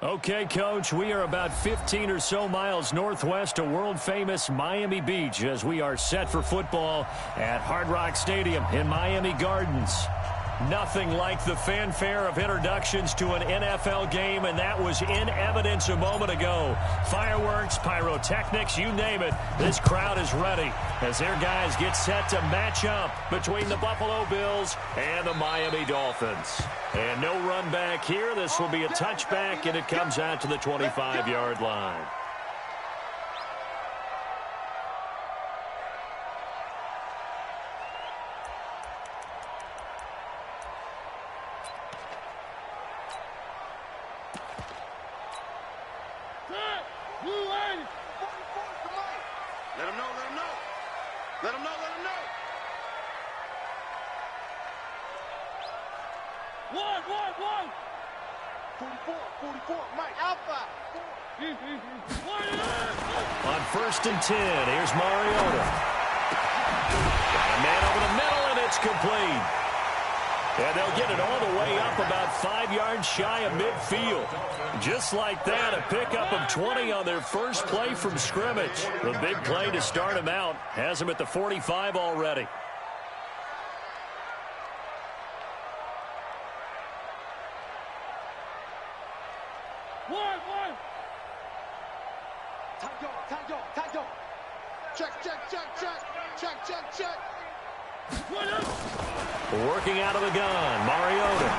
Okay, Coach, we are about 15 or so miles northwest of world-famous Miami Beach as we are set for football at Hard Rock Stadium in Miami Gardens. Nothing like the fanfare of introductions to an NFL game, and that was in evidence a moment ago. Fireworks, pyrotechnics, you name it. This crowd is ready as their guys get set to match up between the Buffalo Bills and the Miami Dolphins. And no run back here. This will be a touchback, and it comes out to the 25-yard line. On 1st and 10, here's Mariota. Got a man over the middle, and it's complete. And they'll get it all the way up about 5 yards shy of midfield. Just like that, a pickup of 20 on their first play from scrimmage. The big play to start him out has him at the 45 already. Working out of the gun, Mariota.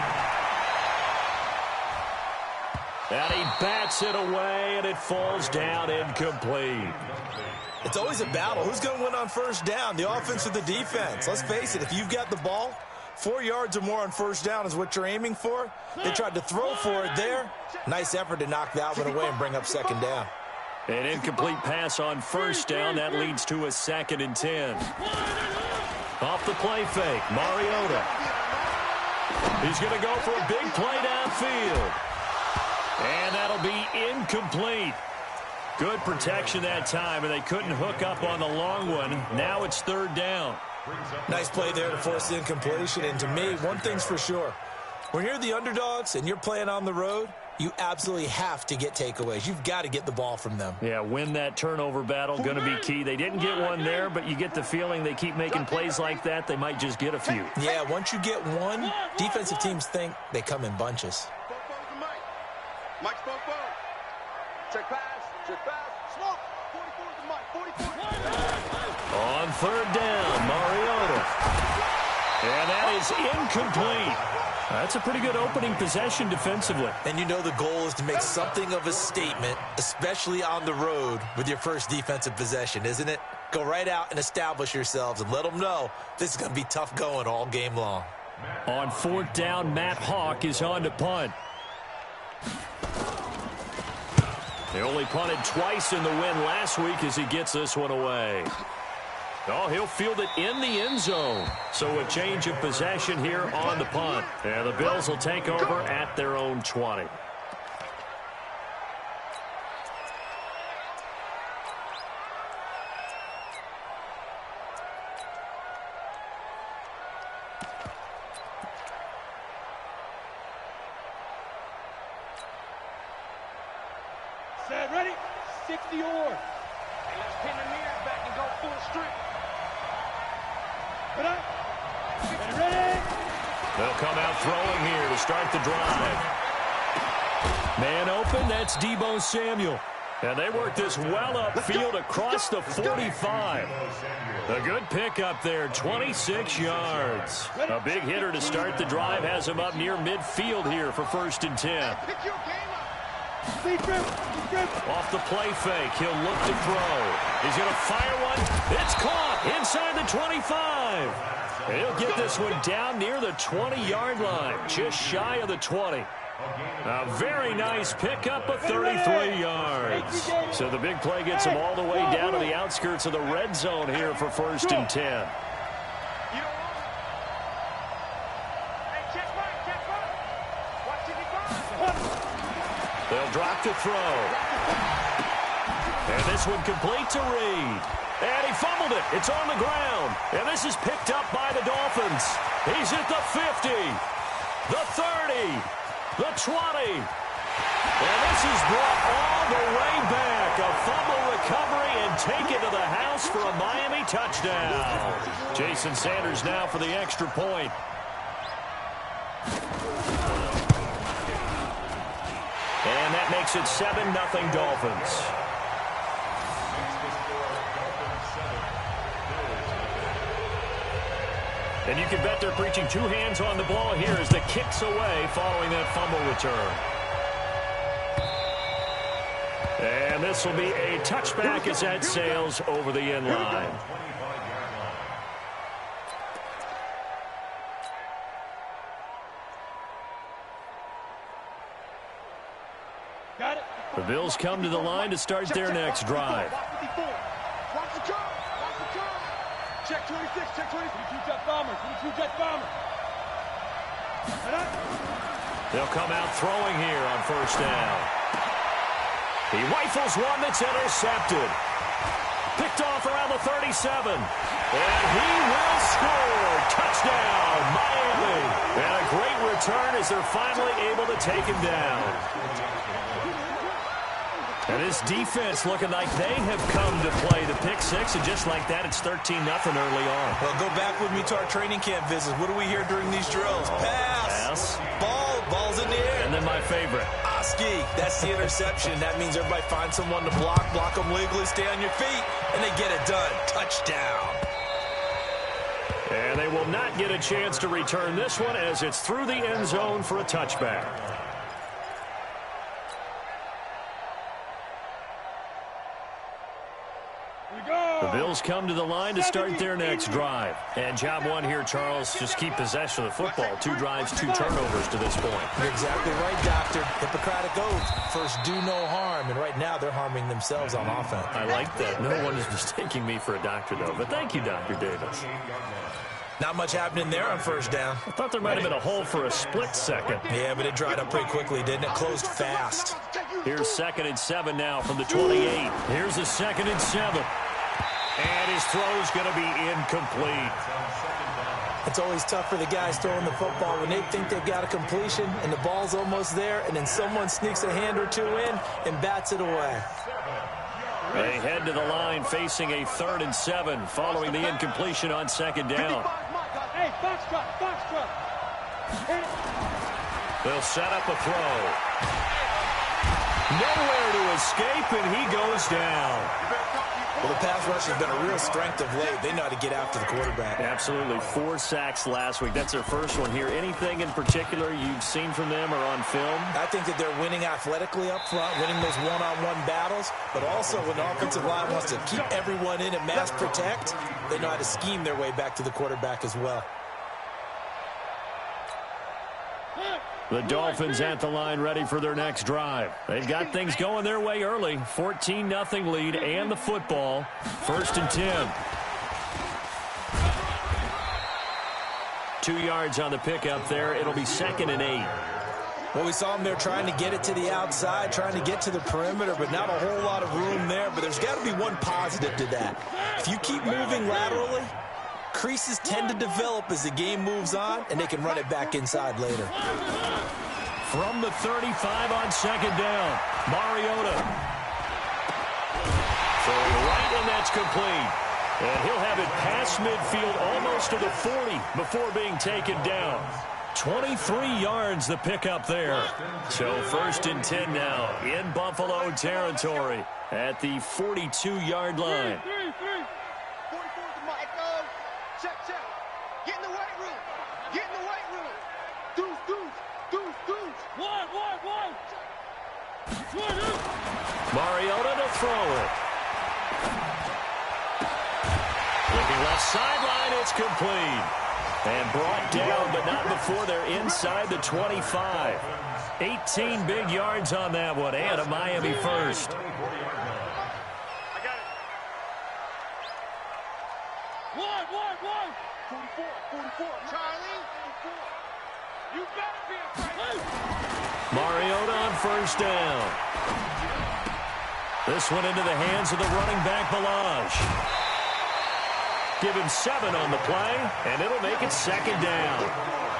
And he bats it away, and it falls down incomplete. It's always a battle. Who's going to win on first down, the offense or the defense? Let's face it, if you've got the ball, 4 yards or more on first down is what you're aiming for. They tried to throw for it there. Nice effort to knock that one away and bring up second down. An incomplete pass on first down. That leads to a 2nd and 10. Off the play fake, Mariota. He's going to go for a big play downfield. And that'll be incomplete. Good protection that time, and they couldn't hook up on the long one. Now it's 3rd down. Nice play there to force the incompletion. And to me, one thing's for sure. When you're the underdogs and you're playing on the road, you absolutely have to get takeaways. You've got to get the ball from them. Yeah, win that turnover battle, going to be key. They didn't get one there, but you get the feeling they keep making plays like that, they might just get a few. Yeah, once you get one, defensive teams think they come in bunches. Mike, check pass, smoke. 44 to Mike, 44. On 3rd down, Mariota. And that is incomplete. That's a pretty good opening possession defensively. And you know the goal is to make something of a statement, especially on the road with your first defensive possession, isn't it? Go right out and establish yourselves and let them know this is going to be tough going all game long. On 4th down, Matt Hawk is on to punt. They only punted twice in the win last week as he gets this one away. Oh, he'll field it in the end zone. So a change of possession here on the punt. And the Bills will take over at their own 20. Set, ready? 60 or. Hey, let's pin the mirrors back and go full strength. Ready? They'll come out throwing here to start the drive. Man open, that's Deebo Samuel. And they work this well upfield across the 45. A good pickup there, 26 yards. A big hitter to start the drive has him up near midfield here for 1st and 10. Off the play fake, he'll look to throw. He's going to fire one. It's caught inside the 25. He'll get this one down near the 20-yard line, just shy of the 20. A very nice pickup of 33 yards. So the big play gets him all the way down to the outskirts of the red zone here for 1st and 10. They'll drop to throw. And this one complete to Reed. And he fumbled it. It's on the ground. And this is picked up by the Dolphins. He's at the 50, the 30, the 20. And this is brought all the way back. A fumble recovery and taken to the house for a Miami touchdown. Jason Sanders now for the extra point. And that makes it 7-0 Dolphins. And you can bet they're preaching two hands on the ball here as the kick's away following that fumble return. And this will be a touchback as that sails over the end line. Got it. The Bills come to the line to start their next drive. Watch the curve. Watch the curve. Check 26. Check 26. 22 jet bomber. 22 jet bomber. They'll come out throwing here on first down. He rifles one that's intercepted. Picked off around the 37. And he will score. Touchdown, Miami. And a great return as they're finally able to take him down. And this defense looking like they have come to play the pick six, and just like that, it's 13-0 early on. Well, go back with me to our training camp visits. What do we hear during these drills? Pass. Ball's in the air. And then my favorite. Oski, that's the interception. That means everybody finds someone to block them legally, stay on your feet, and they get it done. Touchdown. And they will not get a chance to return this one as it's through the end zone for a touchback. The Bills come to the line to start their next drive. And job one here, Charles, just keep possession of the football. 2 drives, 2 turnovers to this point. You're exactly right, Doctor. Hippocratic oath. First, do no harm. And right now, they're harming themselves on offense. I like that. No one is mistaking me for a doctor, though. But thank you, Dr. Davis. Not much happening there on first down. I thought there might have been a hole for a split second. Yeah, but it dried up pretty quickly, didn't it? Closed fast. Here's 2nd and 7 now from the 28. Here's a 2nd and 7. And his throw's going to be incomplete. It's always tough for the guys throwing the football when they think they've got a completion and the ball's almost there, and then someone sneaks a hand or two in and bats it away. They head to the line facing a 3rd and 7 following the incompletion on 2nd down. Hey, box truck. They'll set up a throw. Nowhere to escape, and he goes down. Well, the pass rush has been a real strength of late. They know how to get after the quarterback. Absolutely. 4 sacks last week. That's their first one here. Anything in particular you've seen from them or on film? I think that they're winning athletically up front, winning those one-on-one battles, but also when the offensive line wants to keep everyone in and mass protect, they know how to scheme their way back to the quarterback as well. The Dolphins at the line ready for their next drive. They've got things going their way early. 14-0 lead and the football. 1st and 10. 2 yards on the pickup there. It'll be 2nd and 8. Well, we saw them there trying to get it to the outside, trying to get to the perimeter, but not a whole lot of room there. But there's got to be one positive to that. If you keep moving laterally, creases tend to develop as the game moves on, and they can run it back inside later. From the 35 on 2nd down, Mariota. Throwing right, and that's complete. And he'll have it past midfield almost to the 40 before being taken down. 23 yards the pickup there. So 1st and 10 now in Buffalo territory at the 42-yard line. Check. Get in the weight room. Deuce. One. Mariota to throw it. Looking left sideline, it's complete. And brought down, but not before they're inside the 25. 18 big yards on that one, and a Miami first. I got it. One. 44. Charlie. 44. You better be afraid. Mariota on 1st down. This one into the hands of the running back, Balaj. Give him 7 on the play, and it'll make it second down.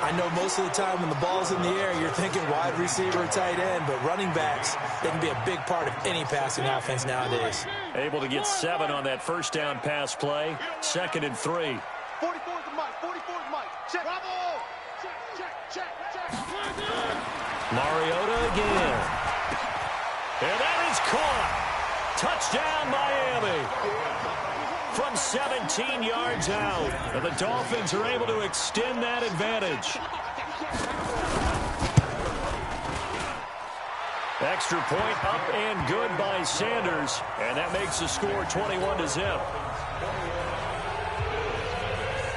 I know most of the time when the ball's in the air, you're thinking wide receiver, tight end, but running backs, they can be a big part of any passing offense nowadays. Able to get 7 on that first down pass play. 2nd and 3. 44's the mic. 44's mic. Check. Bravo. Check. Mariota again. And that is caught. Touchdown, Miami. From 17 yards out. And the Dolphins are able to extend that advantage. Extra point up and good by Sanders. And that makes the score 21-0.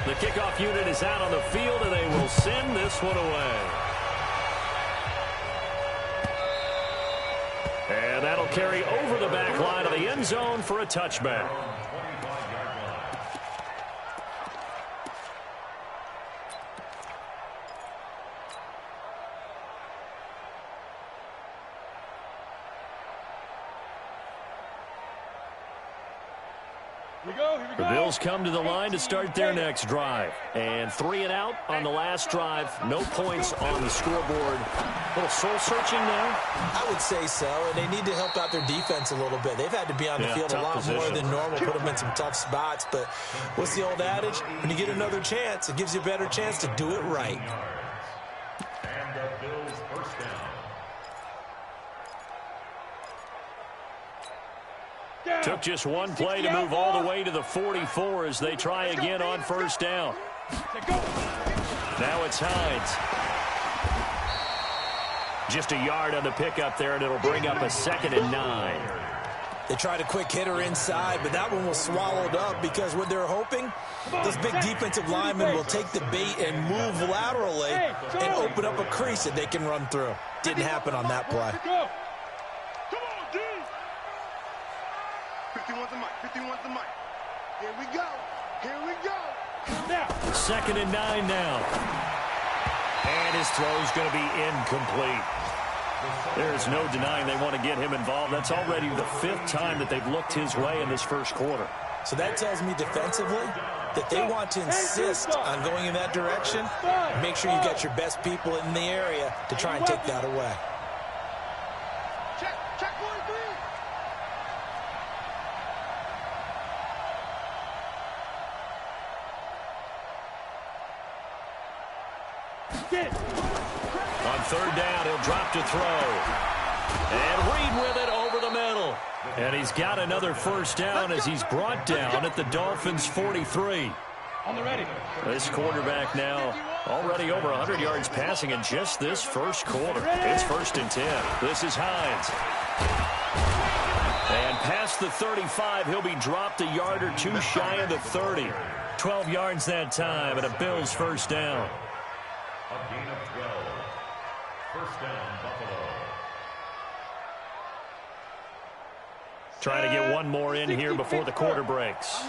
The kickoff unit is out on the field, and they will send this one away. And that'll carry over the back line of the end zone for a touchback. The Bills come to the line to start their next drive. And 3 and out on the last drive. No points on the scoreboard. A little soul-searching now? I would say so, and they need to help out their defense a little bit. They've had to be on the field a lot more than normal, put them in some tough spots. But what's the old adage? When you get another chance, it gives you a better chance to do it right. And the Bills first down. Took just one play to move all the way to the 44 as they try again on first down. Now it's Hines. Just a yard on the pickup there, and it'll bring up a 2nd and 9. They tried a quick hitter inside, but that one was swallowed up because what they're hoping, those big defensive linemen will take the bait and move laterally and open up a crease that they can run through. Didn't happen on that play. 51's the mic. 51's the mic. Here we go. Now. 2nd and 9 now. And his throw's going to be incomplete. There's no denying they want to get him involved. That's already the 5th time that they've looked his way in this first quarter. So that tells me defensively that they want to insist on going in that direction. Make sure you got your best people in the area to try and take that away. Check 1-3. On 3rd down, he'll drop to throw. And Reed with it over the middle. And he's got another first down as he's brought down at the Dolphins' 43. On the ready. This quarterback now already over 100 yards passing in just this first quarter. It's 1st and 10. This is Hines. And past the 35, he'll be dropped a yard or 2 shy of the 30. 12 yards that time and a Bills first down. A gain of 12. First down, Buffalo. Trying to get one more in here before the quarter breaks.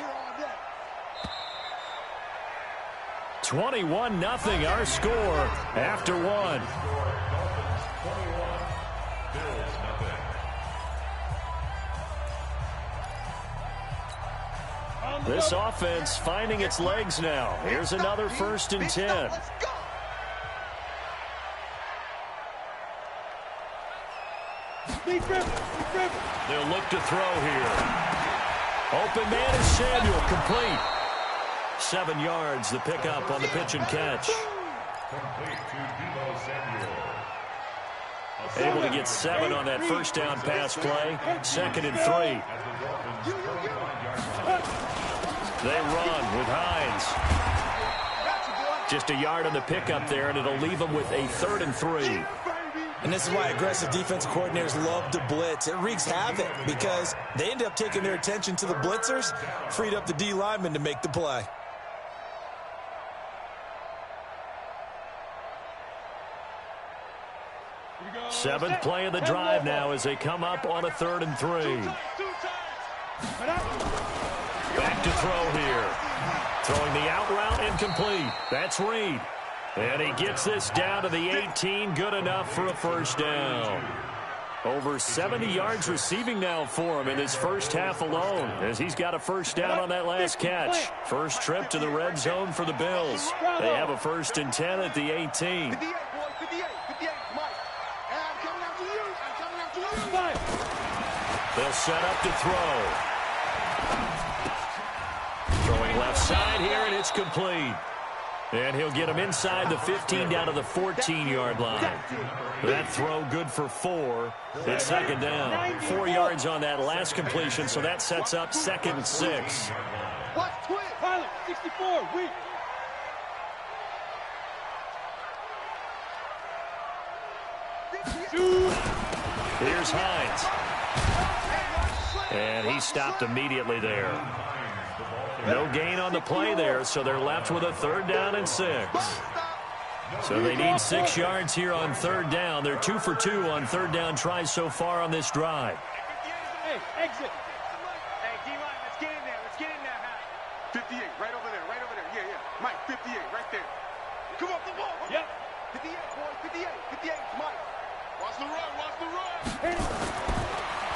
21-0 our score after 1. This offense finding its legs now. Here's another 1st and 10. They'll look to throw here. Open man is Samuel, complete. 7 yards, the pickup on the pitch and catch. Complete to Deebo Samuel. Able to get 7 on that first down pass play. 2nd and 3. They run with Hines. Just a yard on the pickup there, and it'll leave them with a 3rd and 3. And this is why aggressive defensive coordinators love to blitz. It wreaks havoc because they end up taking their attention to the blitzers, freed up the D lineman to make the play. Seventh play of the drive now as they come up on a 3rd and 3. Back to throw here. Throwing the out route incomplete. That's Reed. And he gets this down to the 18. Good enough for a first down. Over 70 yards receiving now for him in this first half alone, as he's got a first down on that last catch. First trip to the red zone for the Bills. They have a 1st and 10 at the 18. 58, boy, 58, Mike. And I'm coming out to you. I'm coming out to you. They'll set up to throw. Throwing left side here, and it's complete. And he'll get him inside the 15 down to the 14-yard line. That throw good for 4. It's 2nd down. 4 yards on that last completion, so that sets up 2nd and 6. Watch twin. Pilot, 64, weak. Here's Hines. And he stopped immediately there. No gain on the play there, so they're left with a 3rd down and 6. So they need 6 yards here on 3rd down. They're 2 for 2 on 3rd down tries so far on this drive. Hey, exit. Hey, D-line, let's get in there. Let's get in there, Hal. 58, right over there, right over there. Yeah, yeah. Mike, 58, right there. Come off the ball. Yep. 58, boy, 58, 58, Mike. Watch the run, watch the run.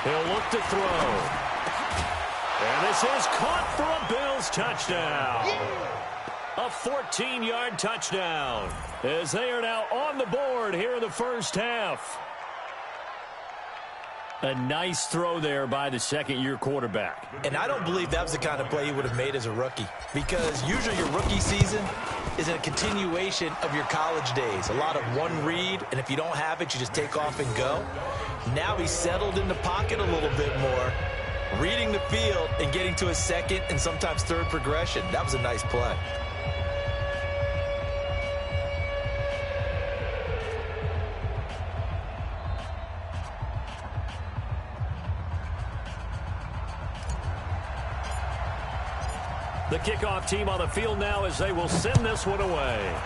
He'll look to throw. And this is caught for a Bills touchdown. A 14-yard touchdown as they are now on the board here in the first half. A nice throw there by the second-year quarterback. And I don't believe that was the kind of play he would have made as a rookie, because usually your rookie season is a continuation of your college days. A lot of one read, and if you don't have it, you just take off and go. Now he's settled in the pocket a little bit more, reading the field and getting to a 2nd and sometimes 3rd progression. That was a nice play. The kickoff team on the field now as they will send this one away.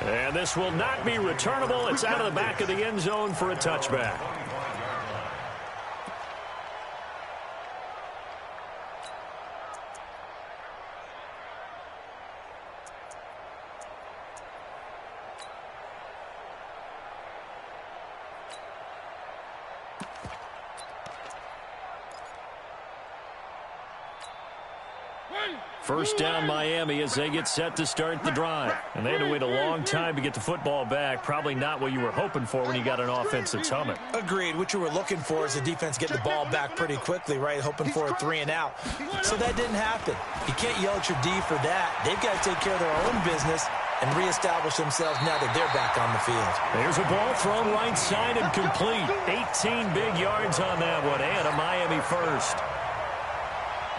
And this will not be returnable. It's out of the back of the end zone for a touchback. First down Miami as they get set to start the drive. And they had to wait a long time to get the football back. Probably not what you were hoping for when you got an offense that's humming. Agreed. What you were looking for is the defense getting the ball back pretty quickly, right? Hoping for a 3 and out. So that didn't happen. You can't yell at your D for that. They've got to take care of their own business and reestablish themselves now that they're back on the field. There's a ball thrown right side and complete. 18 big yards on that one, and a Miami first.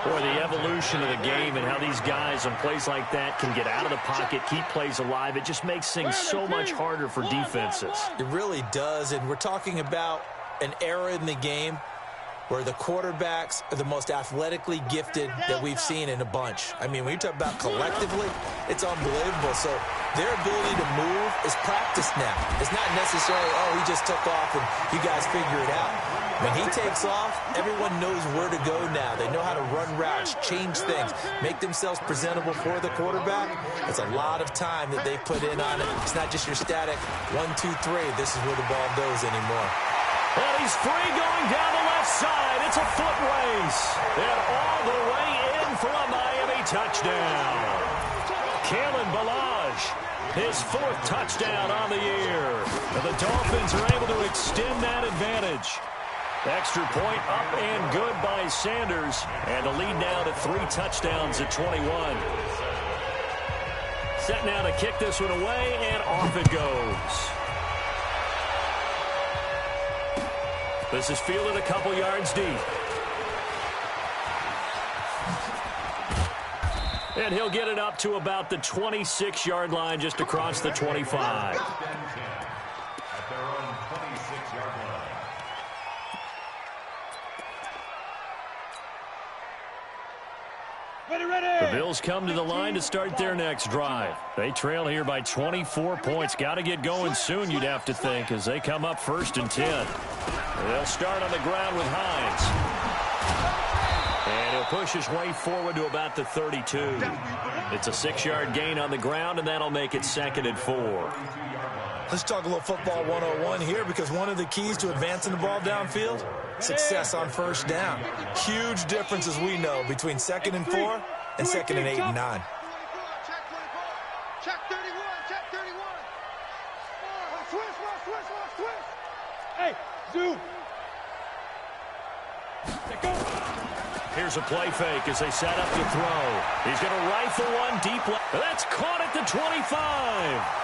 Boy, the evolution of the game and how these guys on plays like that can get out of the pocket, keep plays alive, it just makes things so much harder for defenses. It really does, and we're talking about an era in the game where the quarterbacks are the most athletically gifted that we've seen in a bunch. I mean, when you talk about collectively, it's unbelievable. So their ability to move is practiced now. It's not necessarily, oh, he just took off and you guys figure it out. When he takes off, everyone knows where to go now. They know how to run routes, change things, make themselves presentable for the quarterback. It's a lot of time that they put in on it. It's not just your static 1, 2, 3. This is where the ball goes anymore. And he's free going down the left side. It's a foot race. And all the way in for a Miami touchdown. Kalen Ballage, his 4th touchdown on the year. And the Dolphins are able to extend that advantage. Extra point up and good by Sanders. And a lead now to 3 touchdowns at 21. Set now to kick this one away, and off it goes. This is fielded a couple yards deep. And he'll get it up to about the 26-yard line, just across the 25. At their own 26-yard line. The Bills come to the line to start their next drive. They trail here by 24 points. Got to get going soon, you'd have to think, as they come up 1st and 10. They'll start on the ground with Hines. And he'll push his way forward to about the 32. It's a 6-yard gain on the ground, and that'll make it 2nd and 4. Let's talk a little football 101 here, because one of the keys to advancing the ball downfield, success on first down. Huge difference, as we know, between 2nd and 4 and 2nd and 8 and 9. Check 31, check 31. Twist. Hey, zoom. Here's a play fake as they set up to throw. He's going to rifle one deep left. That's caught at the 25.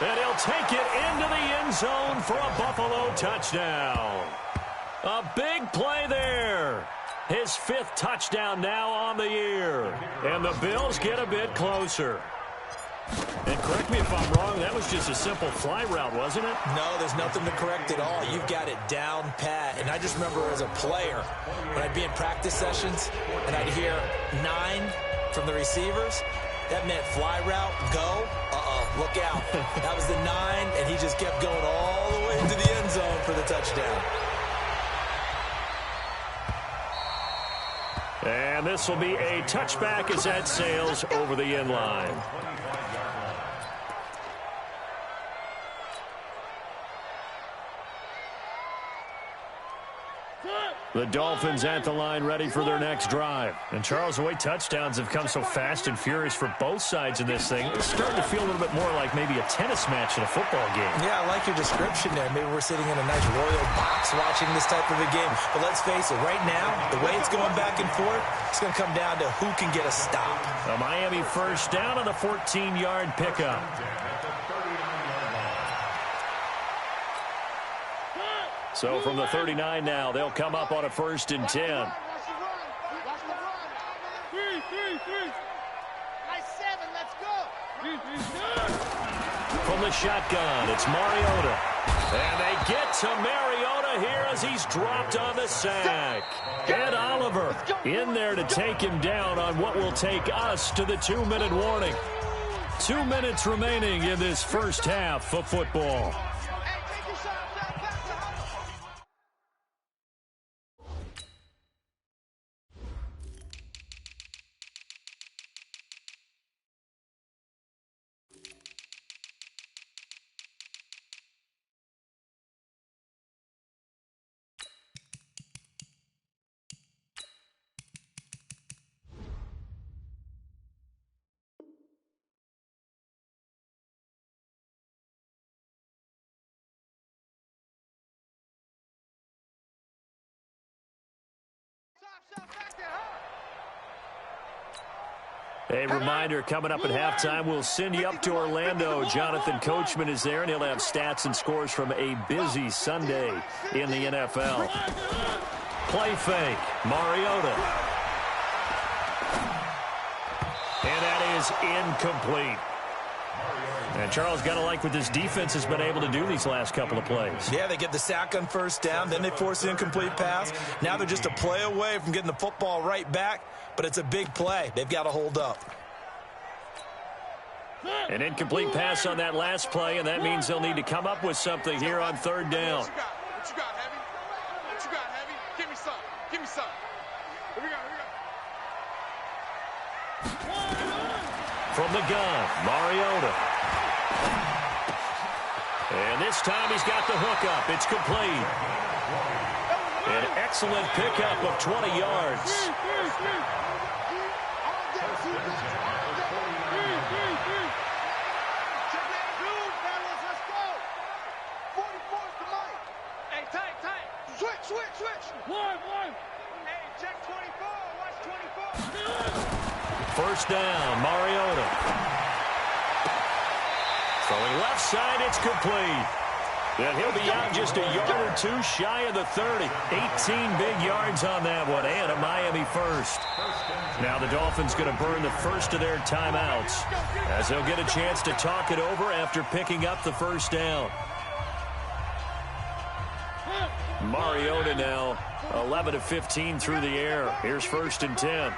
And he'll take it into the end zone for a Buffalo touchdown. A big play there. His 5th touchdown now on the year. And the Bills get a bit closer. And correct me if I'm wrong, that was just a simple fly route, wasn't it? No, there's nothing to correct at all. You've got it down pat. And I just remember as a player, when I'd be in practice sessions and I'd hear 9 from the receivers, that meant fly route, go. Look out. That was the 9, and he just kept going all the way into the end zone for the touchdown. And this will be a touchback as that sails over the end line. The Dolphins at the line ready for their next drive. And Charles, the way touchdowns have come so fast and furious for both sides in this thing, it's starting to feel a little bit more like maybe a tennis match in a football game. Yeah, I like your description there. Maybe we're sitting in a nice royal box watching this type of a game. But let's face it, right now, the way it's going back and forth, it's going to come down to who can get a stop. A Miami first down on the 14-yard pickup. So from the 39 now, they'll come up on a 1st and 10. Watch the run. Three. Nice 7. Let's go. From the shotgun, it's Mariota. And they get to Mariota here as he's dropped on the sack. Ed Oliver in there to take him down on what will take us to the 2-minute warning. 2 minutes remaining in this first half of football. A reminder, coming up at halftime, we'll send you up to Orlando. Jonathan Coachman is there, and he'll have stats and scores from a busy Sunday in the NFL. Play fake, Mariota. And that is incomplete. And Charles, got to like what this defense has been able to do these last couple of plays. Yeah, they get the sack on first down, then they force the incomplete pass. Now they're just a play away from getting the football right back, but it's a big play. They've got to hold up. An incomplete pass on that last play, and that means they'll need to come up with something here on 3rd down. What you got, Heavy? What you got, Heavy? Give me some. Give me some. Here we go. From the gun, Mariota. And this time he's got the hook up. It's complete. An excellent pickup of 20 yards. Switch. One. Hey, check 24. Watch 24. First down, Mariota. Throwing left side, it's complete. And he'll be out just a yard or two shy of the 30. 18 big yards on that one, and a Miami first. Now the Dolphins going to burn the first of their timeouts as they'll get a chance to talk it over after picking up the first down. Mariota now 11 of 15 through the air. Here's 1st and 10.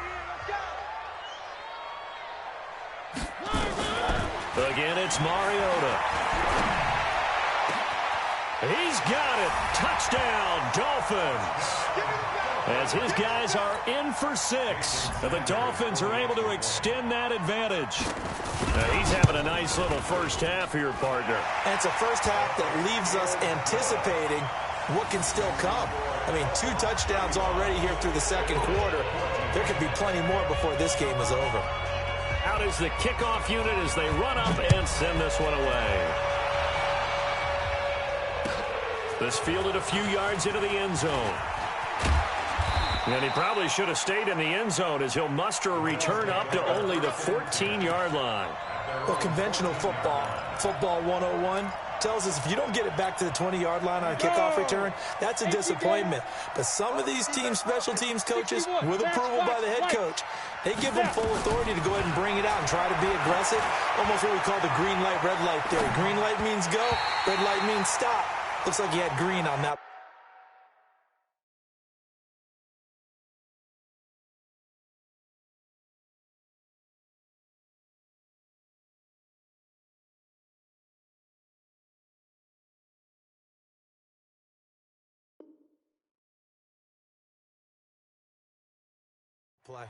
Again, it's Mariota. He's got it. Touchdown, Dolphins. as his guys are in for 6. The Dolphins are able to extend that advantage. He's having a nice little first half here, partner. And it's a first half that leaves us anticipating what can still come. I mean, 2 touchdowns already here through the second quarter. There could be plenty more before this game is over. Out is the kickoff unit as they run up and send this one away. This fielded a few yards into the end zone. And he probably should have stayed in the end zone as he'll muster a return up to only the 14-yard line. Well, conventional football 101, tells us if you don't get it back to the 20-yard line on a kickoff return, that's a disappointment. But some of these special teams coaches, with approval by the head coach, they give them full authority to go ahead and bring it out and try to be aggressive. Almost what we call the green light, red light theory. Green light means go, red light means stop. Looks like he had green on that. Play.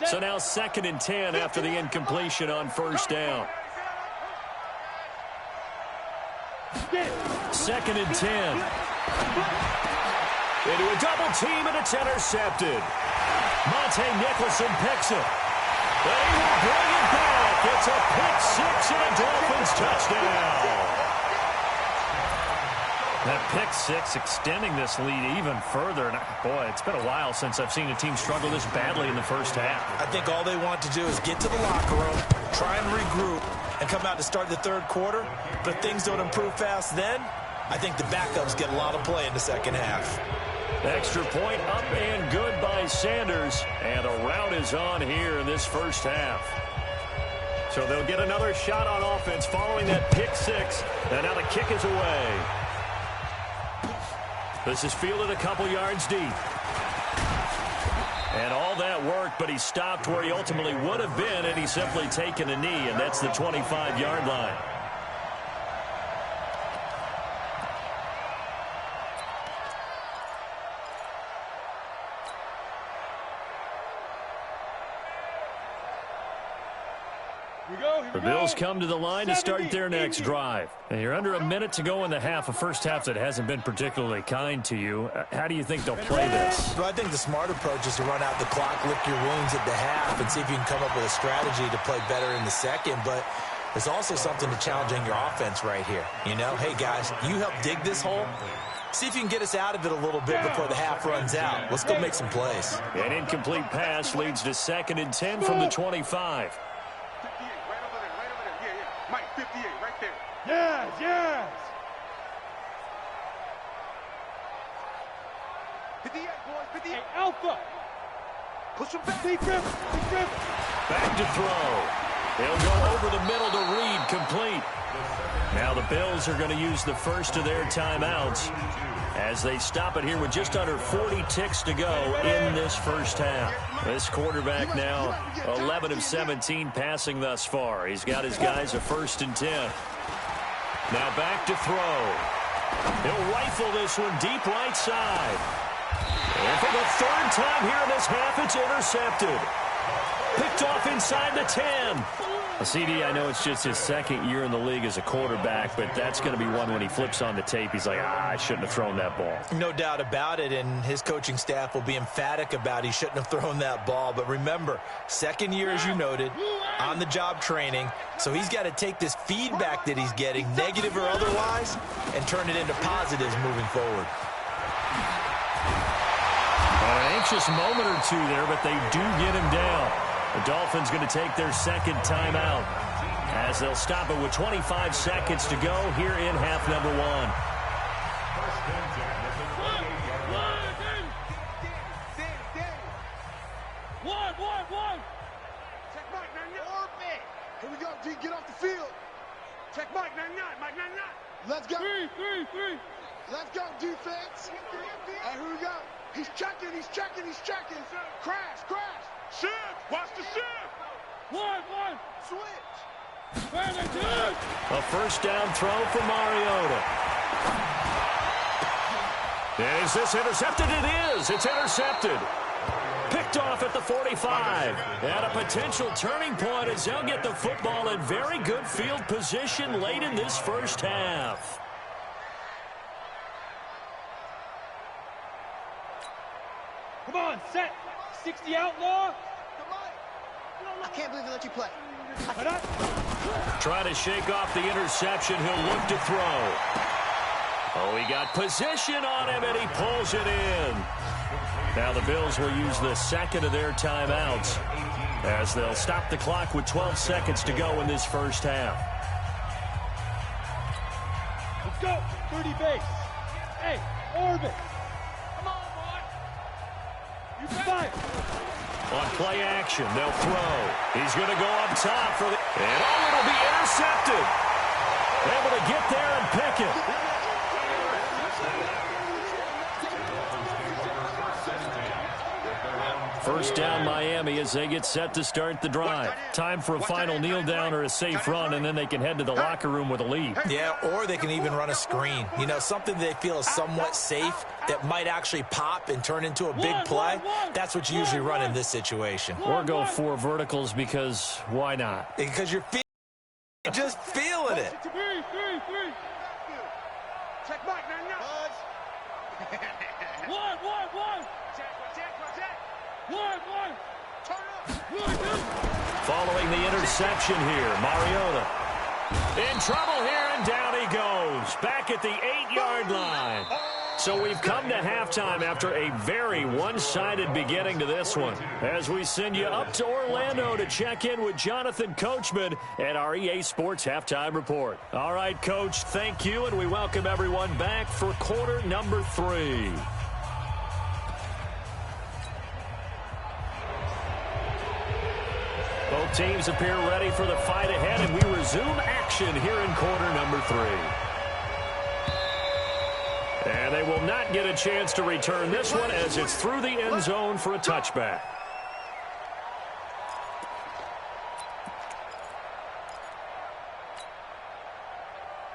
So now 2nd and 10 after the incompletion on first down. 2nd and 10. Into a double team, and it's intercepted. Monte Nicholson picks it. They will bring it back. It's a pick 6 and a Dolphins touchdown. That pick 6 extending this lead even further. And boy, it's been a while since I've seen a team struggle this badly in the first half. I think all they want to do is get to the locker room, try and regroup, and come out to start the third quarter. But if things don't improve fast then, I think the backups get a lot of play in the second half. Extra point up and good by Sanders. And a rout is on here in this first half. So they'll get another shot on offense following that pick 6. And now the kick is away. This is fielded a couple yards deep. And all that worked, but he stopped where he ultimately would have been, and he's simply taken a knee, and that's the 25-yard line. The Bills come to the line to start their next drive. And you're under a minute to go in the half, a first half that hasn't been particularly kind to you. How do you think they'll play this? Well, I think the smart approach is to run out the clock, lick your wounds at the half, and see if you can come up with a strategy to play better in the second. But there's also something to challenging your offense right here. You know, hey, guys, you help dig this hole. See if you can get us out of it a little bit before the half runs out. Let's go make some plays. An incomplete pass leads to 2nd and 10 from the 25. 58, right there. Yes, yes. 58, boys, 58. Hey, Alpha. Push him back. Deep grip. Back to throw. They'll go over the middle to Reed, complete. Now the Bills are going to use the first of their timeouts as they stop it here with just under 40 ticks to go in this first half. This quarterback now 11 of 17 passing thus far. He's got his guys a 1st and 10. Now back to throw. He'll rifle this one deep right side. And for the 3rd time here in this half, it's intercepted. Picked off inside the 10. CD, I know it's just his 2nd year in the league as a quarterback, but that's going to be one when he flips on the tape. He's like, I shouldn't have thrown that ball. No doubt about it, and his coaching staff will be emphatic about he shouldn't have thrown that ball. But remember, 2nd year, as you noted, on-the-job training, so he's got to take this feedback that he's getting, negative or otherwise, and turn it into positives moving forward. An anxious moment or two there, but they do get him down. The Dolphins going to take their 2nd timeout as they'll stop it with 25 seconds to go here in half number 1. One. Check Mike, 99. Here we go, D, get off the field. Check Mike, 99. Mike, 99. defense. Hey, here we go. He's checking. Crash. Shift. Watch the shift. One. Switch. A first down throw for Mariota. Is this intercepted? It is. It's intercepted. Picked off at the 45. And a potential turning point as they'll get the football in very good field position late in this first half. Come on, set. 60 outlaw. I can't believe they let you play. Trying to shake off the interception. He'll look to throw. Oh, he got position on him, and he pulls it in. Now the Bills will use the second of their timeouts as they'll stop the clock with 12 seconds to go in this first half. Let's go. 30 base. Hey, orbit. Come on, boy. You fire. On play action, they'll throw. He's going to go up top for the... And it'll be intercepted. Able to get there and pick it. First down Miami as they get set to start the drive. Time for a final kneel down or a safe run, and then they can head to the locker room with a lead. Yeah, or they can even run a screen. You know, something they feel is somewhat safe that might actually pop and turn into a big play. That's what you usually run in this situation. Or go 4 verticals because why not? Because you're just feeling it. Three. Check Mike, now. One. One. Turn up. Following the interception here, Mariota in trouble here, and down he goes. Back at the 8-yard line. So we've come to halftime after a very one-sided beginning to this one. As we send you up to Orlando to check in with Jonathan Coachman at our EA Sports Halftime Report. All right, Coach, thank you, and we welcome everyone back for quarter number 3. Both teams appear ready for the fight ahead, and we resume action here in quarter number 3. And they will not get a chance to return this one as it's through the end zone for a touchback.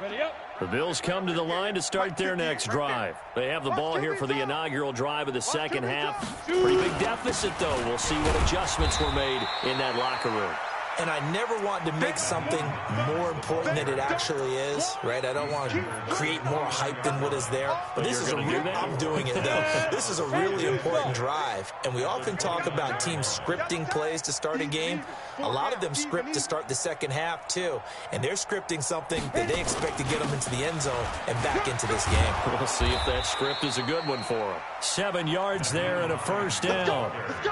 Ready up. The Bills come to the line to start their next drive. They have the ball here for the inaugural drive of the second half. Pretty big deficit, though. We'll see what adjustments were made in that locker room. And I never want to make something more important than it actually is, right? I don't want to create more hype than what is there. But this is I'm doing it, though. This is a really important drive. And we often talk about teams scripting plays to start a game. A lot of them script to start the second half, too. And they're scripting something that they expect to get them into the end zone and back into this game. We'll see if that script is a good one for them. 7 yards there and a first down.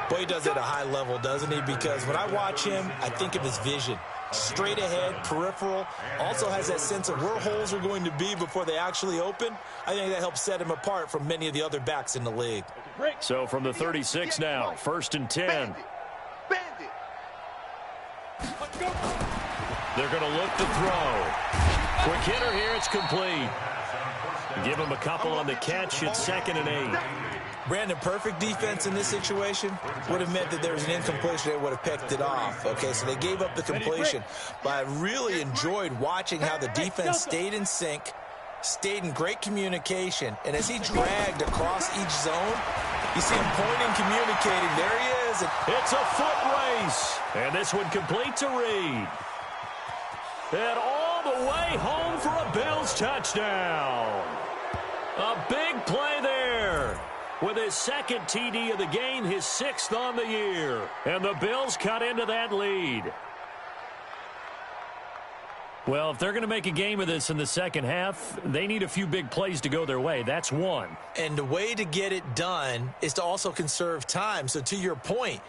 Boy, he does it at a high level, doesn't he? Because when I watch him, I think of his vision. Straight ahead, peripheral. Also has that sense of where holes are going to be before they actually open. I think that helps set him apart from many of the other backs in the league. So from the 36 now, 1st and 10. They're going to look to throw. Quick hitter here, it's complete. Give him a couple on the catch. It's 2nd and 8. Brandon, perfect defense in this situation would have meant that there was an incompletion. They would have picked it off. Okay, so they gave up the completion. But I really enjoyed watching how the defense stayed in sync, stayed in great communication. And as he dragged across each zone, you see him pointing, communicating. There he is. It's a foot race. And this one complete to Reed. And all the way home for a Bills touchdown. A big play there. With his 2nd TD of the game, his 6th on the year. And the Bills cut into that lead. Well, if they're going to make a game of this in the second half, they need a few big plays to go their way. That's one. And the way to get it done is to also conserve time. So to your point,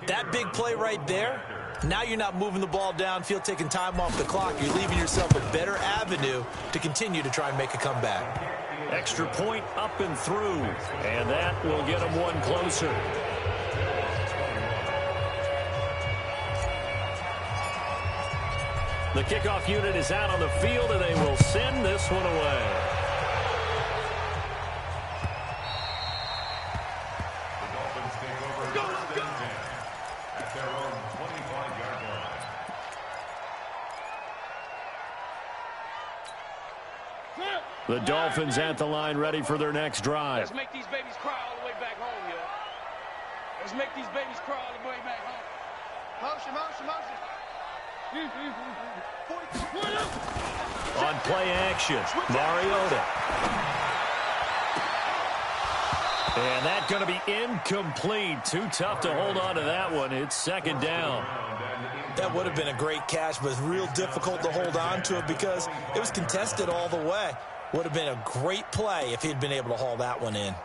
that big play right there, now you're not moving the ball downfield, taking time off the clock. You're leaving yourself a better avenue to continue to try and make a comeback. Extra point up and through, and that will get them one closer. The kickoff unit is out on the field, and they will send this one away. The Dolphins at the line, ready for their next drive. Let's make these babies cry all the way back home, yo. Let's make these babies cry all the way back home. Motion, motion, motion. On play action, Mariota. And that's going to be incomplete. Too tough to hold on to that one. It's second down. That would have been a great catch, but it's real difficult to hold on to it because it was contested all the way. Would have been a great play if he'd been able to haul that one in.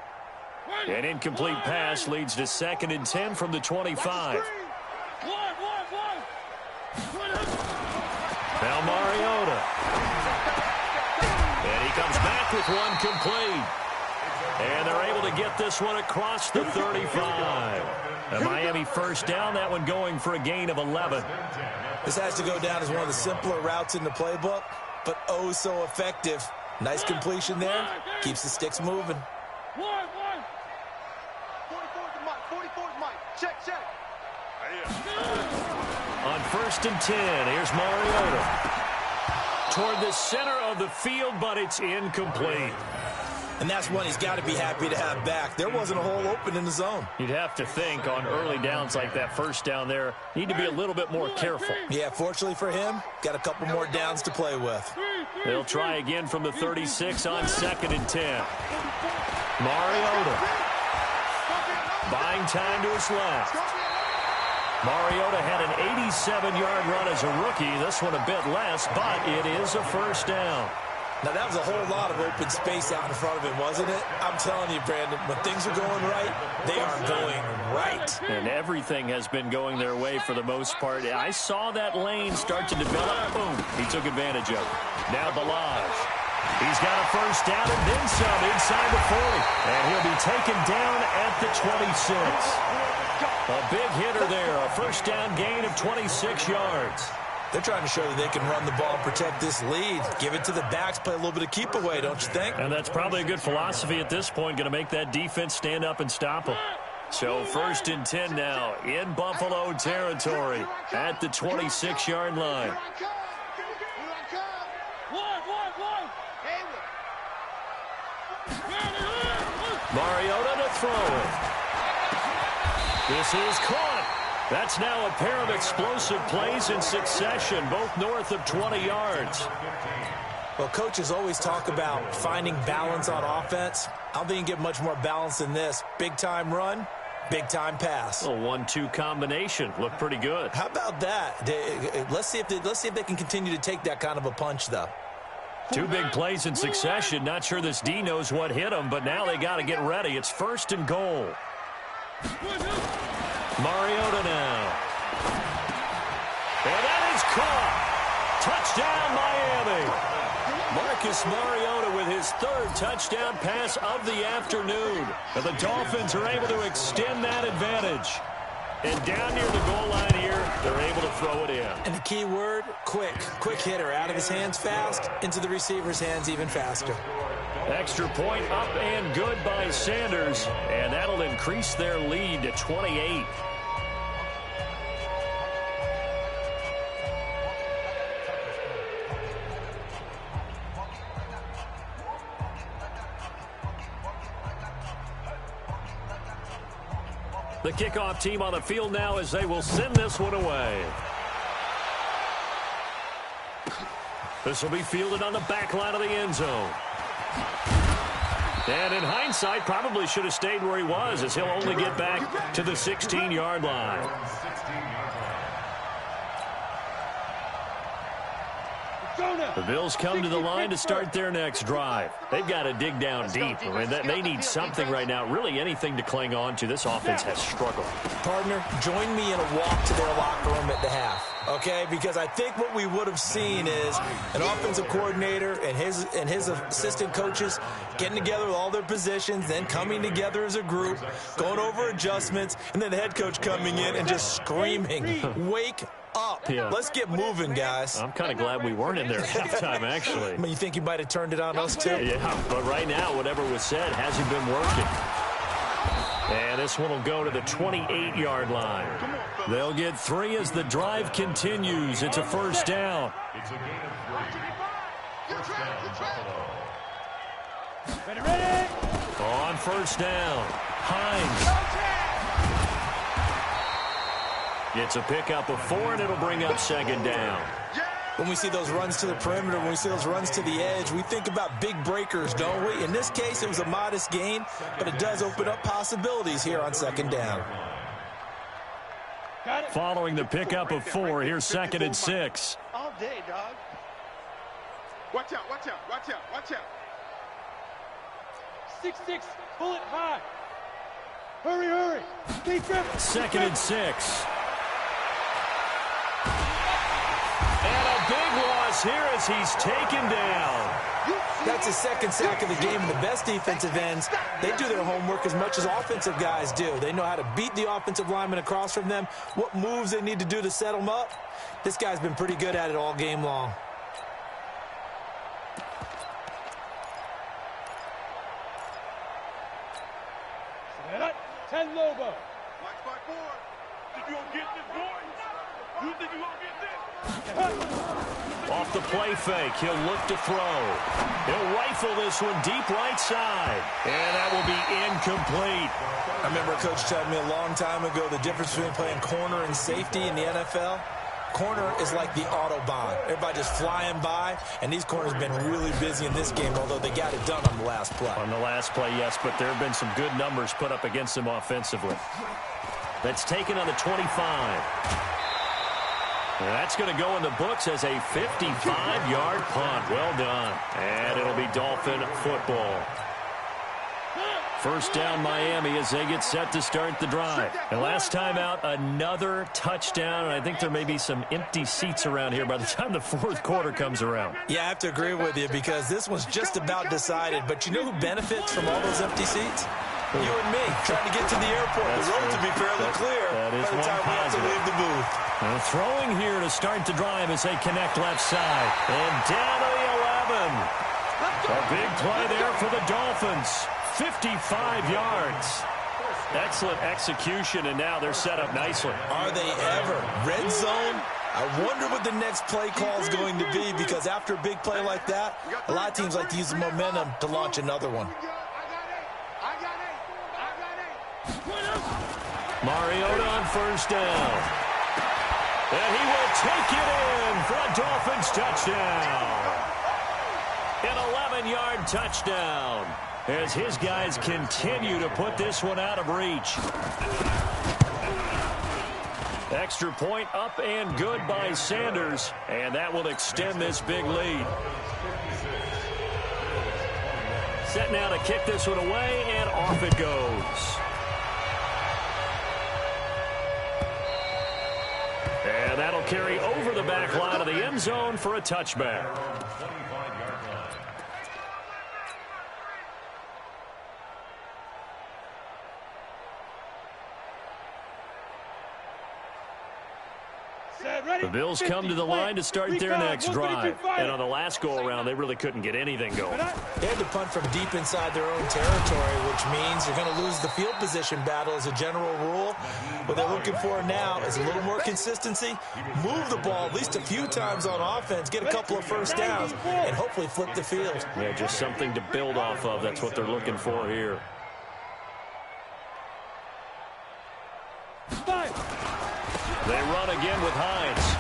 An incomplete pass leads to 2nd and 10 from the 25. Now Mariota. And he comes back with one complete. And they're able to get this one across the 35. A Miami first down, that one going for a gain of 11. This has to go down as one of the simpler routes in the playbook, but oh so effective. Nice completion there. Keeps the sticks moving. 44's Mike. 44's Mike. Check, check. On 1st and 10, here's Mariota. Toward the center of the field, but it's incomplete. And that's one he's got to be happy to have back. There wasn't a hole open in the zone. You'd have to think on early downs like that first down there, need to be a little bit more careful. Yeah, fortunately for him, got a couple more downs to play with. They'll try again from the 36 on 2nd and 10. Mariota. Buying time to his left. Mariota had an 87-yard run as a rookie. This one a bit less, but it is a first down. Now, that was a whole lot of open space out in front of him, wasn't it? I'm telling you, Brandon, when things are going right, they are going right. And everything has been going their way for the most part. I saw that lane start to develop. Boom. He took advantage of it. Now Balaj. He's got a first down and then some inside the 40. And he'll be taken down at the 26. A big hitter there. A first down gain of 26 yards. They're trying to show that they can run the ball and protect this lead. Give it to the backs, play a little bit of keep away, don't you think? And that's probably a good philosophy at this point, going to make that defense stand up and stop them. So 1st and 10 now in Buffalo territory at the 26-yard line. Mariota to throw it. This is caught. That's now a pair of explosive plays in succession, both north of 20 yards. Well, coaches always talk about finding balance on offense. I don't think you can get much more balance than this. Big-time run, big-time pass. A 1-2 combination. Looked pretty good. How about that? Let's see if they can continue to take that kind of a punch, though. 2 big plays in succession. Not sure this D knows what hit them, but now they got to get ready. It's 1st and goal. Mariota now. And that is caught. Touchdown, Miami. Marcus Mariota with his 3rd touchdown pass of the afternoon. And the Dolphins are able to extend that advantage. And down near the goal line here, they're able to throw it in. And the key word, quick. Quick hitter. Out of his hands fast, into the receiver's hands even faster. Extra point up and good by Sanders. And that'll increase their lead to 28. The kickoff team on the field now as they will send this one away. This will be fielded on the back line of the end zone. And in hindsight, probably should have stayed where he was, as he'll only get back to the 16-yard line. The Bills come to the line to start their next drive. They've got to dig down deep. I mean, they need something right now, really anything to cling on to. This offense has struggled. Partner, join me in a walk to their locker room at the half, okay? Because I think what we would have seen is an offensive coordinator and his assistant coaches getting together with all their positions, then coming together as a group, going over adjustments, and then the head coach coming in and just screaming, wake up. Yeah. Let's get moving, guys. I'm kind of glad we weren't in there at halftime, actually. I mean, you think you might have turned it on us, too? Yeah, but right now, whatever was said hasn't been working. And this one will go to the 28-yard line. They'll get 3 as the drive continues. It's a first down. It's a gain of 3. First down, Buffalo. Ready. On first down, Hines gets a pickup of 4, and it'll bring up second down. When we see those runs to the perimeter, when we see those runs to the edge, we think about big breakers, don't we? In this case, it was a modest gain, but it does open up possibilities here on second down. Following the pickup of 4, here's 2nd and 6. All day, dog. Watch out, watch out, watch out, watch out. 6-6, pull it high. Hurry. Keep grip. 2nd and 6. And a big loss here as he's taken down. That's his second sack of the game, and the best defensive ends, they do their homework as much as offensive guys do. They know how to beat the offensive lineman across from them, what moves they need to do to set them up. This guy's been pretty good at it all game long. Set. 10 Lobo. Watch my board. Think you gonna get this, boy? You think you gonna get this? Off the play fake, he'll look to throw. He'll rifle this one deep right side. And that will be incomplete. I remember a coach telling me a long time ago the difference between playing corner and safety in the NFL. Corner is like the Autobahn. Everybody just flying by, and these corners have been really busy in this game, although they got it done on the last play. On the last play, yes, but there have been some good numbers put up against them offensively. That's taken on the 25. And that's going to go in the books as a 55-yard punt. Well done. And it'll be Dolphin football. First down, Miami, as they get set to start the drive. And last time out, another touchdown. And I think there may be some empty seats around here by the time the fourth quarter comes around. Yeah, I have to agree with you because this one's just about decided. But you know who benefits from all those empty seats? You and me, trying to get to the airport. That's the road true. to be fairly clear that is by the time we have to leave the booth. And throwing here to start the drive as they connect left side. And down to the 11. A big play there for the Dolphins. 55 yards. Excellent execution, and now they're set up nicely. Are they ever? Red zone? I wonder what the next play call is going to be because after a big play like that, a lot of teams like to use the momentum to launch another one. Mariota on first down. And he will take it in for a Dolphins touchdown. An 11-yard touchdown as his guys continue to put this one out of reach. Extra point up and good by Sanders, and that will extend this big lead. Set now to kick this one away, and off it goes. And that'll carry over the back line of the end zone for a touchback. The Bills come to the line to start their next drive. And on the last go-around, they really couldn't get anything going. They had to punt from deep inside their own territory, which means you're going to lose the field position battle as a general rule. What they're looking for now is a little more consistency, move the ball at least a few times on offense, get a couple of first downs, and hopefully flip the field. Yeah, just something to build off of. That's what they're looking for here. They run again with Hines.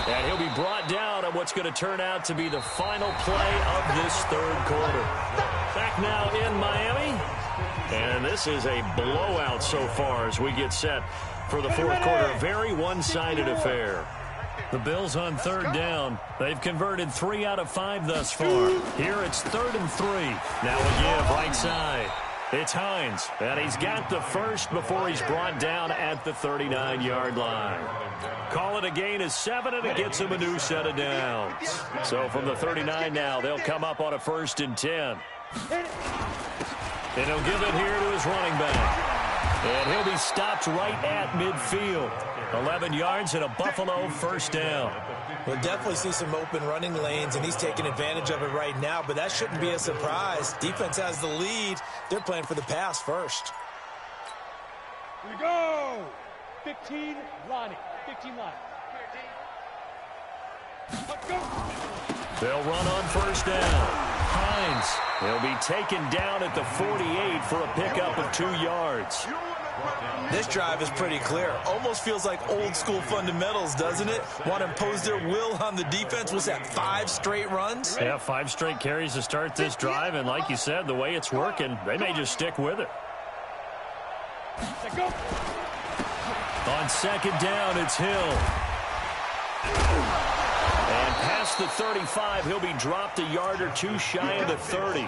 And he'll be brought down on what's going to turn out to be the final play of this third quarter. Back now in Miami. And this is a blowout so far as we get set for the fourth quarter. A very one-sided affair. The Bills on third down. They've converted 3 out of 5 thus far. Here it's 3rd and 3. Now a give right side. It's Hines, and he's got the first before he's brought down at the 39-yard line. Call it a gain of 7, and it gets him a new set of downs. So from the 39 now, they'll come up on a 1st and 10. And he'll give it here to his running back. And he'll be stopped right at midfield. 11 yards and a Buffalo first down. We'll definitely see some open running lanes, and he's taking advantage of it right now, but that shouldn't be a surprise. Defense has the lead. They're playing for the pass first. Here we go. 15, Lonnie. 15 line. Let's go. They'll run on first down. Hines. He'll be taken down at the 48 for a pickup of 2 yards. This drive is pretty clear. Almost feels like old school fundamentals, doesn't it? Want to impose their will on the defense. Was that 5 straight runs? Yeah, 5 straight carries to start this drive, and like you said, the way it's working, they may just stick with it. On second down, it's Hill. And past the 35, he'll be dropped a yard or 2 shy of the 30.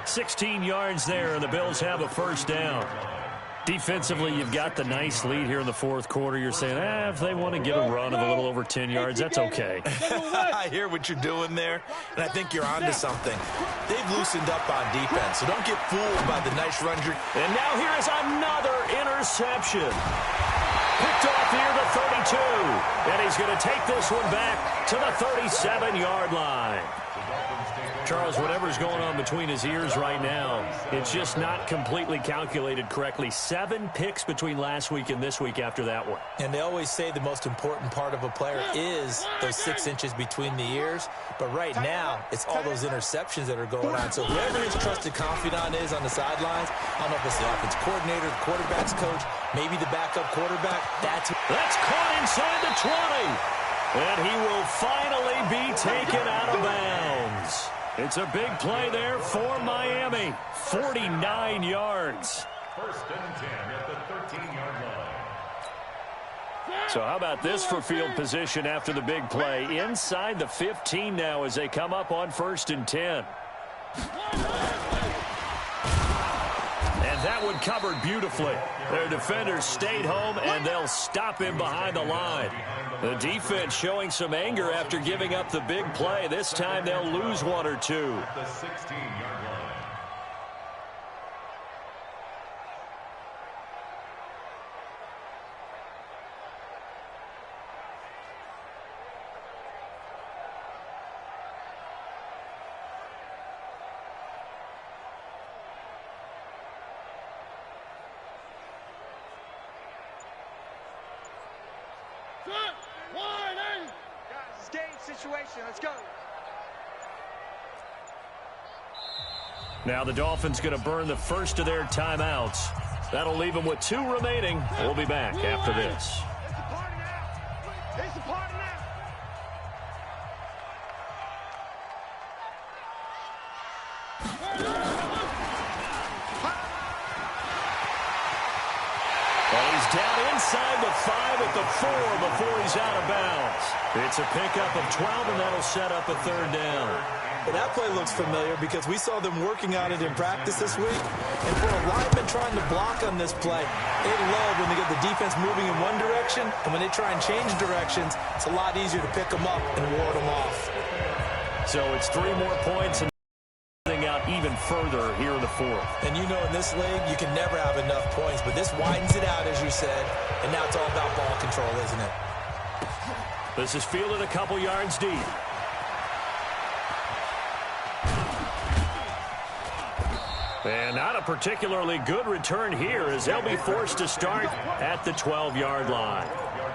16 yards there, and the Bills have a first down. Defensively, you've got the nice lead here in the fourth quarter. You're saying, if they want to get a run of a little over 10 yards, that's okay. I hear what you're doing there, and I think you're onto something. They've loosened up on defense, so don't get fooled by the nice run. And now here is another interception. Picked off here the 32. And he's going to take this one back to the 37-yard line. Charles, whatever's going on between his ears right now, it's just not completely calculated correctly. 7 picks between last week and this week after that one. And they always say the most important part of a player is those 6 inches between the ears. But right now, it's all those interceptions that are going on. So whoever his trusted confidant is on the sidelines, I don't know if it's the offense coordinator, the quarterback's coach, maybe the backup quarterback. That's caught inside the 20. And he will finally be taken out of bounds. It's a big play there for Miami. 49 yards. First and 10 at the 13-yard line. So how about this for field position after the big play? Inside the 15 now as they come up on first and 10. And that one covered beautifully. Their defenders stayed home, and they'll stop him behind the line. The defense showing some anger after giving up the big play. This time they'll lose 1 or 2. The 16-yard line. Situation. Let's go. Now the Dolphins going to burn the first of their timeouts. That'll leave them with 2 remaining. We'll be back after this. It's the party now. It's the party now. And he's down inside the 5 at the 4 before he's out of bounds. It's a pickup of 12, and that'll set up a third down. Well, that play looks familiar because we saw them working on it in practice this week. And for a lineman trying to block on this play, they love when they get the defense moving in one direction, and when they try and change directions, it's a lot easier to pick them up and ward them off. So it's 3 more points and out even further here in the fourth. And you know in this league, you can never have enough points, but this widens it out, as you said, and now it's all about ball control, isn't it? This is fielded a couple yards deep. And not a particularly good return here as they'll be forced to start at the 12-yard line.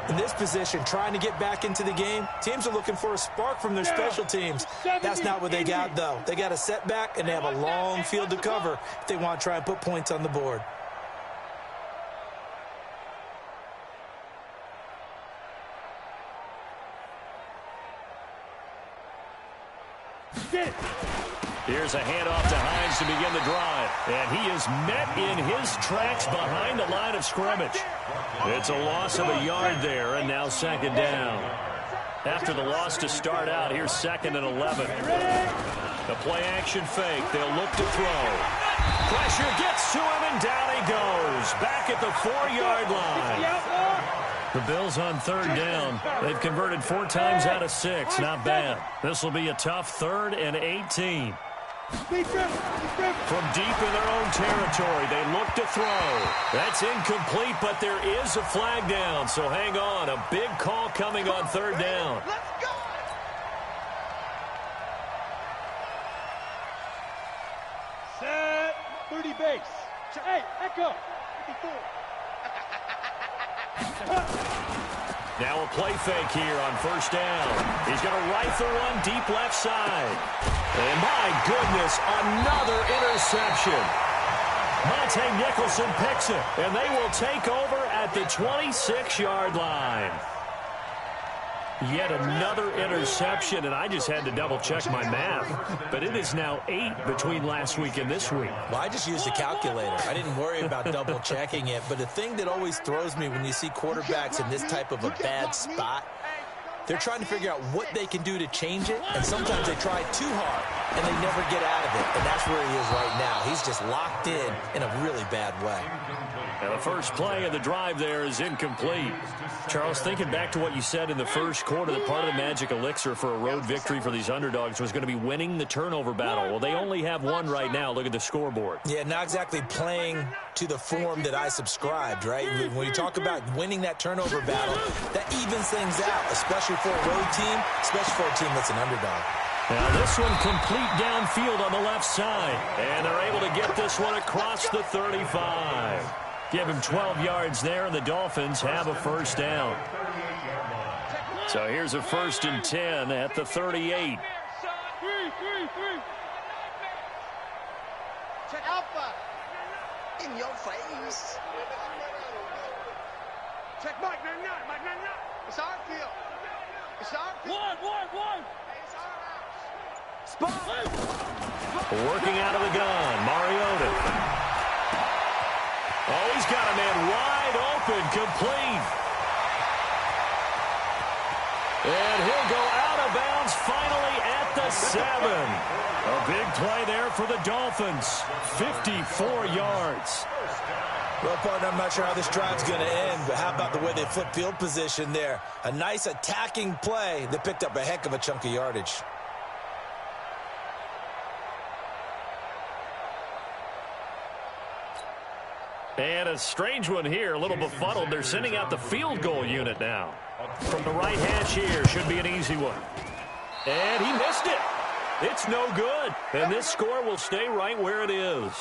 In this position, trying to get back into the game, teams are looking for a spark from their special teams. That's not what they got, though. They got a setback, and they have a long field to cover if they want to try and put points on the board. Here's a handoff to Hines to begin the drive. And he is met in his tracks behind the line of scrimmage. It's a loss of a yard there, and now second down. After the loss to start out, here's 2nd and 11. The play-action fake. They'll look to throw. Pressure gets to him, and down he goes. Back at the 4-yard line. The Bills on third down. They've converted 4 times out of 6. Not bad. This will be a tough 3rd and 18. From deep in their own territory, they look to throw. That's incomplete, but there is a flag down, so hang on. A big call coming on third down. Let's go. Set. 30 base. Hey, echo. 54. Now a play fake here on first down. He's going to rifle one deep left side. And my goodness, another interception. Monte Nicholson picks it, and they will take over at the 26-yard line. Yet another interception, and I just had to double-check my math. But it is now 8 between last week and this week. Well, I just used a calculator. I didn't worry about double-checking it. But the thing that always throws me when you see quarterbacks in this type of a bad spot, they're trying to figure out what they can do to change it, and sometimes they try too hard, and they never get out of it. And that's where he is right now. He's just locked in a really bad way. And the first play of the drive there is incomplete. Charles, thinking back to what you said in the first quarter, that part of the magic elixir for a road victory for these underdogs was going to be winning the turnover battle. Well, they only have one right now. Look at the scoreboard. Yeah, not exactly playing to the form that I subscribed, right? When you talk about winning that turnover battle, that evens things out, especially for a road team, especially for a team that's an underdog. Now this one complete downfield on the left side. And they're able to get this one across the 35. Give him 12 yards there, and the Dolphins have a first down. So here's a 1st and 10 at the 38. Check Alpha. In your face. Check Mike 99. Mike 99. It's our field. It's our field. One. It's our house. Spot. Working out of the gun, Mariota. Oh, he's got a man wide open, complete. And he'll go out of bounds finally at the 7. A big play there for the Dolphins. 54 yards. Well, partner, I'm not sure how this drive's going to end, but how about the way they flip field position there? A nice attacking play that picked up a heck of a chunk of yardage. And a strange one here, a little befuddled. They're sending out the field goal unit now. From the right hash here, should be an easy one. And he missed it. It's no good. And this score will stay right where it is.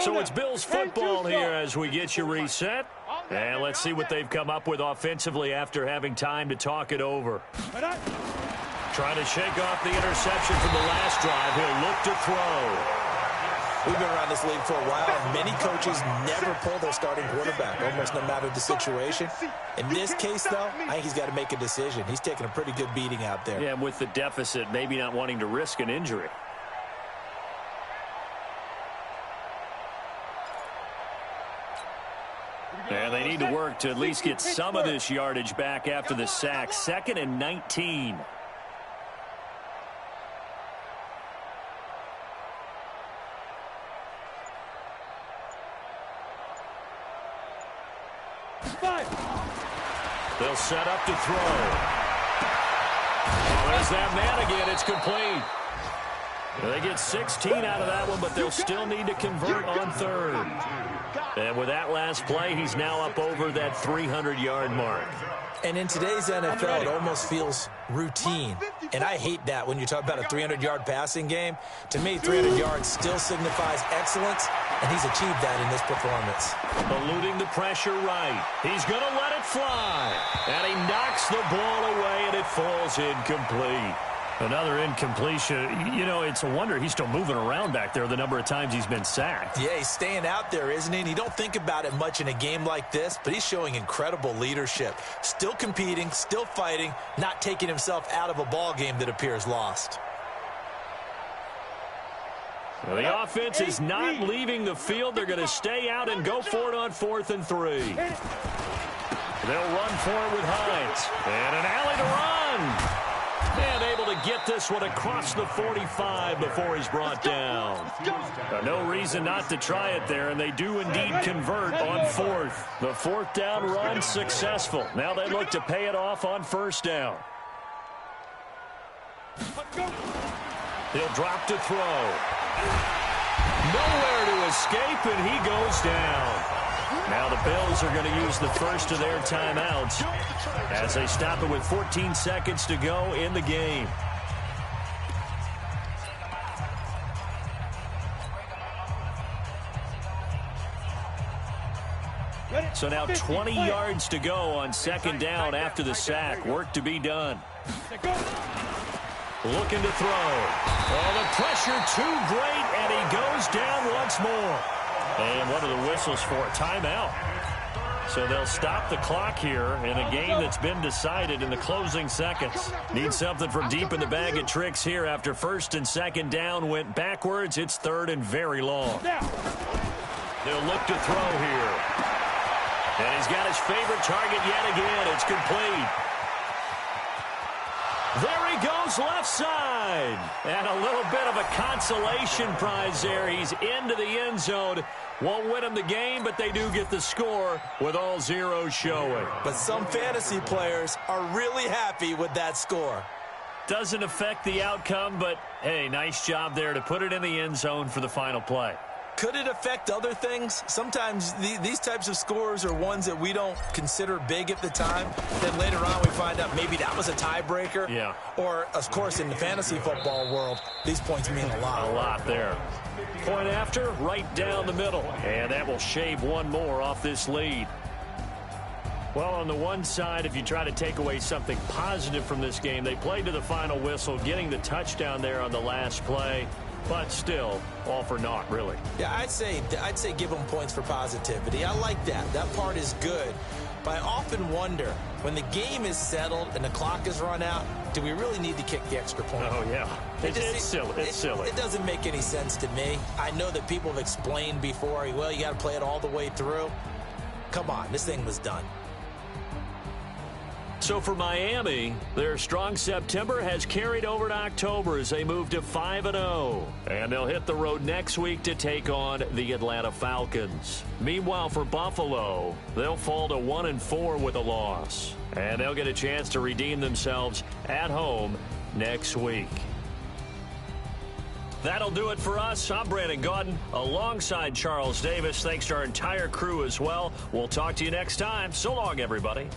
So it's Bills football here as we get you reset. And let's see what they've come up with offensively after having time to talk it over. Trying to shake off the interception from the last drive. He'll look to throw. We've been around this league for a while, and many coaches never pull their starting quarterback, almost no matter the situation. In this case, though, I think he's got to make a decision. He's taking a pretty good beating out there. Yeah, and with the deficit, maybe not wanting to risk an injury. And they need to work to at least get some of this yardage back after the sack. 2nd and 19. They'll set up to throw. Oh, there's that man again. It's complete. They get 16 out of that one, but they'll still need to convert on 3rd. And with that last play, he's now up over that 300-yard mark. And in today's NFL, it almost feels routine. And I hate that when you talk about a 300-yard passing game. To me, 300 yards still signifies excellence, and he's achieved that in this performance. Eluding the pressure right. He's going to let it fly. And he knocks the ball away, and it falls incomplete. Another incompletion. You know, it's a wonder he's still moving around back there the number of times he's been sacked. Yeah, he's staying out there, isn't he? And you don't think about it much in a game like this, but he's showing incredible leadership. Still competing, still fighting, not taking himself out of a ball game that appears lost. Well, the offense is not leaving the field. They're going to stay out and go for it on 4th and 3. They'll run for it with Hines. And an alley to run. And able to get this one across the 45 before he's brought down. No reason not to try it there, and they do indeed convert on 4th. The 4th down run successful. Now they look to pay it off on 1st down. He'll drop to throw. Nowhere to escape, and he goes down. Now the Bills are going to use the first of their timeouts as they stop it with 14 seconds to go in the game. So now 20 yards to go on second down after the sack. Work to be done. Looking to throw. Oh, the pressure too great, and he goes down once more. And what are the whistles for? Timeout. So they'll stop the clock here in a game that's been decided in the closing seconds. Need something from deep in the bag of tricks here after first and second down went backwards. It's third and very long. They'll look to throw here. And he's got his favorite target yet again. It's complete. There he goes, left side. And a little bit of a consolation prize there. He's into the end zone. Won't win them the game, but they do get the score with all zeros showing. But some fantasy players are really happy with that score. Doesn't affect the outcome, but, hey, nice job there to put it in the end zone for the final play. Could it affect other things? Sometimes these types of scores are ones that we don't consider big at the time. Then later on we find out maybe that was a tiebreaker. Yeah. Or, of course, in the fantasy football world, these points mean a lot. A lot there. Point after, right down the middle. And that will shave one more off this lead. Well, on the one side, if you try to take away something positive from this game, they played to the final whistle, getting the touchdown there on the last play. But still, all for naught, really. Yeah, I'd say give them points for positivity. I like that. That part is good. But I often wonder, when the game is settled and the clock is run out, do we really need to kick the extra point? Oh, yeah. It's silly. It's silly. It doesn't make any sense to me. I know that people have explained before, well, you got to play it all the way through. Come on, this thing was done. So for Miami, their strong September has carried over to October as they move to 5-0. And they'll hit the road next week to take on the Atlanta Falcons. Meanwhile, for Buffalo, they'll fall to 1-4 with a loss. And they'll get a chance to redeem themselves at home next week. That'll do it for us. I'm Brandon Gaudin alongside Charles Davis. Thanks to our entire crew as well. We'll talk to you next time. So long, everybody.